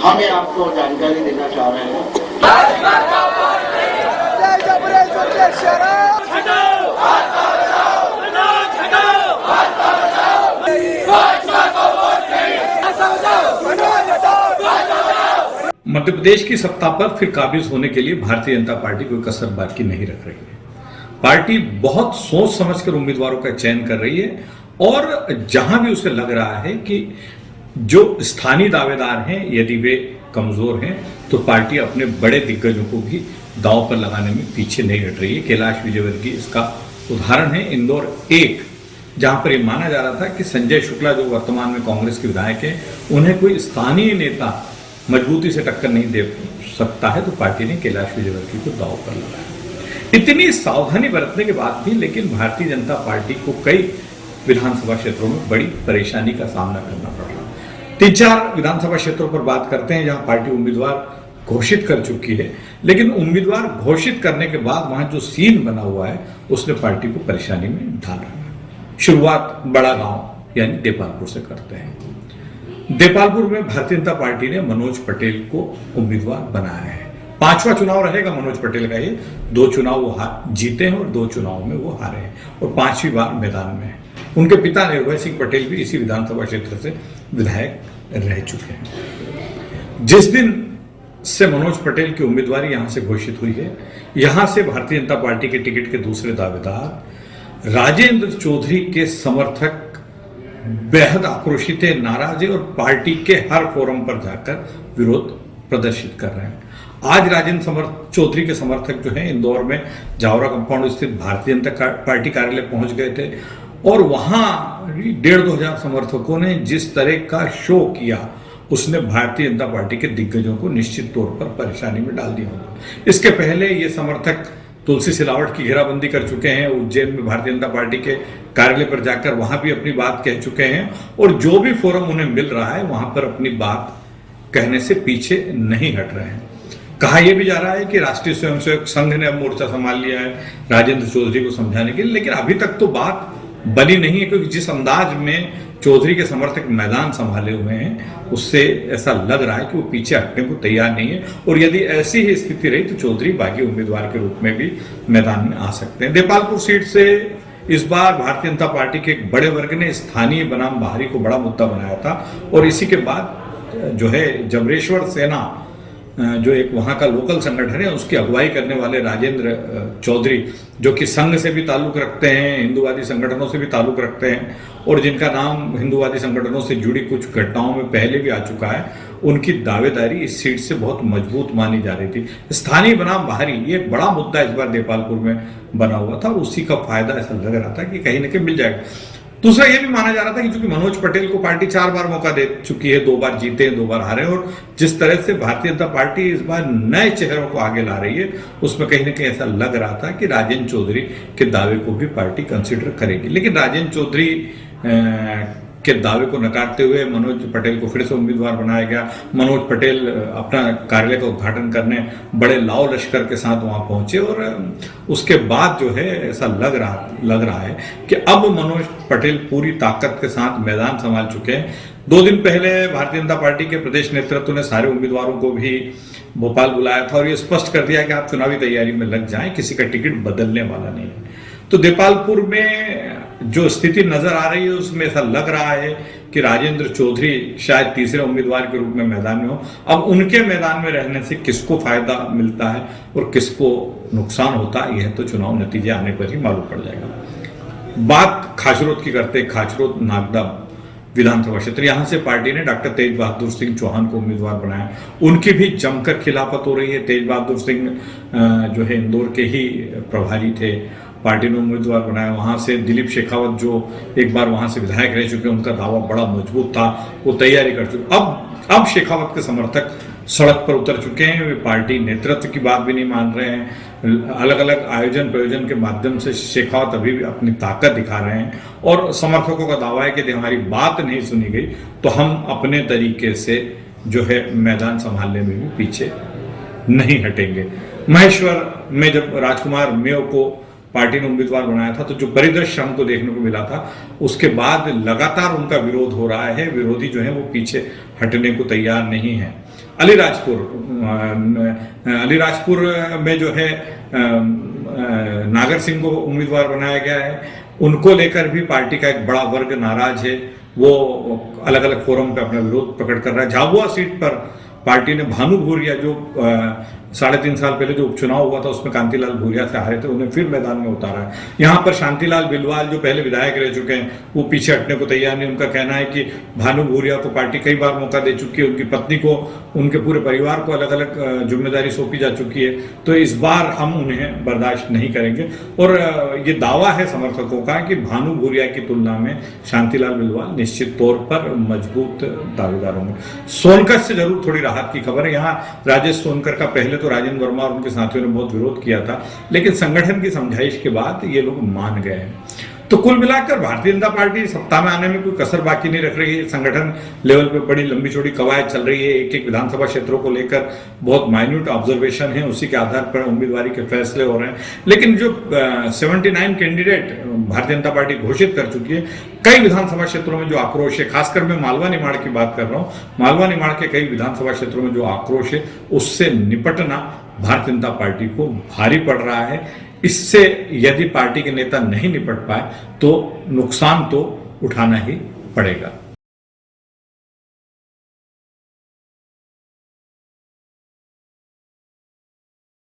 हम ये आपको जानकारी देना चाह रहे हैं। मध्य प्रदेश की सत्ता पर फिर काबिज होने के लिए भारतीय जनता पार्टी कोई कसर बाकी नहीं रख रही है। पार्टी बहुत सोच समझकर उम्मीदवारों का चयन कर रही है और जहां भी उसे लग रहा है कि जो स्थानीय दावेदार हैं यदि वे कमजोर हैं तो पार्टी अपने बड़े दिग्गजों को भी दांव पर लगाने में पीछे नहीं हट रही है। कैलाश विजयवर्गीय इसका उदाहरण है। इंदौर 1 जहां पर यह माना जा रहा था कि संजय शुक्ला जो वर्तमान में कांग्रेस के विधायक हैं उन्हें कोई स्थानीय नेता मजबूती से टक्कर नहीं दे सकता है, तो पार्टी ने कैलाश विजयवर्गीय को दांव पर लगाया। इतनी सावधानी बरतने के बाद भी लेकिन भारतीय जनता पार्टी को कई विधानसभा क्षेत्रों में बड़ी परेशानी का सामना करना पड़ रहा है। 3-4 विधानसभा क्षेत्रों पर बात करते हैं जहां पार्टी उम्मीदवार घोषित कर चुकी है, लेकिन उम्मीदवार घोषित करने के बाद वहां जो सीन बना हुआ है उसने पार्टी को परेशानी में डाल रखा है। शुरुआत बड़ा गांव यानी देपालपुर से करते हैं। देपालपुर में भारतीय जनता पार्टी ने मनोज पटेल को उम्मीदवार बनाया है। 5वां चुनाव रहेगा मनोज पटेल का। ये 2 चुनाव वो जीते हैं और 2 चुनाव में वो हारे हैं और 5वीं बार मैदान में है। उनके पिता निर्भय सिंह पटेल भी इसी विधानसभा क्षेत्र से विधायक रह चुके हैं। जिस दिन से मनोज पटेल की उम्मीदवारी यहां से घोषित हुई है, यहां से भारतीय जनता पार्टी के टिकट के दूसरे दावेदार राजेंद्र चौधरी के समर्थक बेहद आक्रोशित है, नाराज है और पार्टी के हर फोरम पर जाकर विरोध प्रदर्शित कर रहे हैं। आज राजेंद्र चौधरी के समर्थक जो हैं इंदौर में जावरा कंपाउंड स्थित भारतीय जनता पार्टी कार्यालय पहुंच गए थे और वहां 1,500-2 हजार समर्थकों ने जिस तरह का शो किया उसने भारतीय जनता पार्टी के दिग्गजों को निश्चित तौर पर परेशानी में डाल दिया होगा। इसके पहले ये समर्थक तुलसी सिलावट की घेराबंदी कर चुके हैं, उज्जैन में भारतीय जनता पार्टी के कार्यालय पर जाकर वहां भी अपनी बात कह चुके हैं और जो भी फोरम उन्हें मिल रहा है वहां पर अपनी बात कहने से पीछे नहीं हट रहे हैं। कहा यह भी जा रहा है कि राष्ट्रीय स्वयंसेवक संघ ने अब मोर्चा संभाल लिया है राजेंद्र चौधरी को समझाने के लिए, लेकिन अभी तक तो बात बनी नहीं है, क्योंकि जिस अंदाज में चौधरी के समर्थक मैदान संभाले हुए हैं उससे ऐसा लग रहा है कि वो पीछे हटने को तैयार नहीं है और यदि ऐसी ही स्थिति रही तो चौधरी बागी उम्मीदवार के रूप में भी मैदान में आ सकते हैं। देपालपुर सीट से इस बार भारतीय जनता पार्टी के एक बड़े वर्ग ने स्थानीय बनाम बाहरी को बड़ा मुद्दा बनाया था और इसी के बाद जो है जबरेश्वर सेना जो एक वहां का लोकल संगठन है उसकी अगुवाई करने वाले राजेंद्र चौधरी जो कि संघ से भी ताल्लुक रखते हैं, हिंदूवादी संगठनों से भी ताल्लुक रखते हैं और जिनका नाम हिंदूवादी संगठनों से जुड़ी कुछ घटनाओं में पहले भी आ चुका है, उनकी दावेदारी इस सीट से बहुत मजबूत मानी जा रही थी। स्थानीय बनाम बाहरी ये एक बड़ा मुद्दा इस बार देपालपुर में बना हुआ था, उसी का फायदा ऐसा लग रहा था कि कहीं ना कहीं मिल जाएगा। दूसरा ये भी माना जा रहा था कि चूंकि मनोज पटेल को पार्टी 4 बार मौका दे चुकी है, 2 बार जीते, 2 बार हारे और जिस तरह से भारतीय जनता पार्टी इस बार नए चेहरों को आगे ला रही है उसमें कहीं ना कहीं ऐसा लग रहा था कि राजेंद्र चौधरी के दावे को भी पार्टी कंसिडर करेगी। लेकिन राजेंद्र चौधरी के दावे को नकारते हुए मनोज पटेल को फिर से उम्मीदवार बनाया गया। मनोज पटेल अपना कार्यालय का उद्घाटन करने बड़े लाव लश्कर के साथ वहां पहुंचे और उसके बाद जो है ऐसा लग रहा है कि अब मनोज पटेल पूरी ताकत के साथ मैदान संभाल चुके हैं। 2 दिन पहले भारतीय जनता पार्टी के प्रदेश नेतृत्व ने सारे उम्मीदवारों को भी भोपाल बुलाया था और ये स्पष्ट कर दिया कि आप चुनावी तैयारी में लग जाएं, किसी का टिकट बदलने वाला नहीं है। तो देपालपुर में जो स्थिति नजर आ रही है उसमें ऐसा लग रहा है कि राजेंद्र चौधरी शायद तीसरे उम्मीदवार के रूप में मैदान में हो। अब उनके मैदान में रहने से किसको फायदा मिलता है और किसको नुकसान होता है यह तो चुनाव नतीजे आने पर ही मालूम पड़ जाएगा। बात खाचरोद की करते, खाचरोद नागदा विधानसभा क्षेत्र, यहां से पार्टी ने डॉक्टर तेज बहादुर सिंह चौहान को उम्मीदवार बनाया। उनकी भी जमकर खिलाफत हो रही है। तेज बहादुर सिंह जो है इंदौर के ही प्रभारी थे, पार्टी ने उम्मीदवार बनाया। वहां से दिलीप शेखावत जो एक बार वहां से विधायक रह चुके, उनका दावा बड़ा मजबूत था, वो तैयारी कर चुके। अब शेखावत के समर्थक सड़क पर उतर चुके हैं। वे पार्टी नेतृत्व की बात भी नहीं मान रहे हैं। अलग अलग आयोजन प्रयोजन के माध्यम से शेखावत अभी भी अपनी ताकत दिखा रहे हैं और समर्थकों का दावा है कि यदि हमारी बात नहीं सुनी गई तो हम अपने तरीके से जो है मैदान संभालने में भी पीछे नहीं हटेंगे। महेश्वर में जब राजकुमार मेयो को पार्टी ने उम्मीदवार बनाया था, तो जो परिदृश्य हमको देखने को मिला था उसके बाद लगातार उनका विरोध हो रहा है। विरोधी जो है वो पीछे हटने को तैयार नहीं है। अलीराजपुर में जो है नागर सिंह को उम्मीदवार बनाया गया है। उनको लेकर भी पार्टी का एक बड़ा वर्ग नाराज है, वो अलग अलग फोरम पे अपना विरोध प्रकट कर रहा है। झाबुआ सीट पर पार्टी ने भानु भूरिया, जो 3.5 साल पहले जो उपचुनाव हुआ था उसमें कांतिलाल भूरिया से हारे थे, उन्हें फिर मैदान में उतारा है। यहाँ पर शांतिलाल बिलवाल जो पहले विधायक रह चुके हैं वो पीछे हटने को तैयार नहीं। उनका कहना है कि भानु भूरिया को पार्टी कई बार मौका दे चुकी है, उनकी पत्नी को, उनके पूरे परिवार को अलग अलग जिम्मेदारी सौंपी जा चुकी है, तो इस बार हम उन्हें बर्दाश्त नहीं करेंगे। और ये दावा है समर्थकों का कि भानु भूरिया की तुलना में शांतिलाल बिलवाल निश्चित तौर पर मजबूत दावेदार होंगे। सोनकर से जरूर थोड़ी राहत की खबर है। यहाँ राजेश सोनकर का पहले तो राजेंद्र वर्मा और उनके साथियों ने बहुत विरोध किया था, लेकिन संगठन की समझाइश के बाद ये लोग मान गए हैं। तो कुल मिलाकर भारतीय जनता पार्टी सत्ता में आने में कोई कसर बाकी नहीं रख रही है। संगठन लेवल पे बड़ी लंबी चौड़ी कवायद चल रही है। एक एक विधानसभा क्षेत्रों को लेकर बहुत माइन्यूट ऑब्जर्वेशन है, उसी के आधार पर उम्मीदवारी के फैसले हो रहे हैं। लेकिन जो 79 कैंडिडेट भारतीय जनता पार्टी घोषित कर चुकी है, कई विधानसभा क्षेत्रों में जो आक्रोश है, खासकर मैं मालवा निमाड़ की बात कर रहा हूँ, मालवा निमाड़ के कई विधानसभा क्षेत्रों में जो आक्रोश है उससे निपटना भारतीय जनता पार्टी को भारी पड़ रहा है। इससे यदि पार्टी के नेता नहीं निपट पाए तो नुकसान तो उठाना ही पड़ेगा।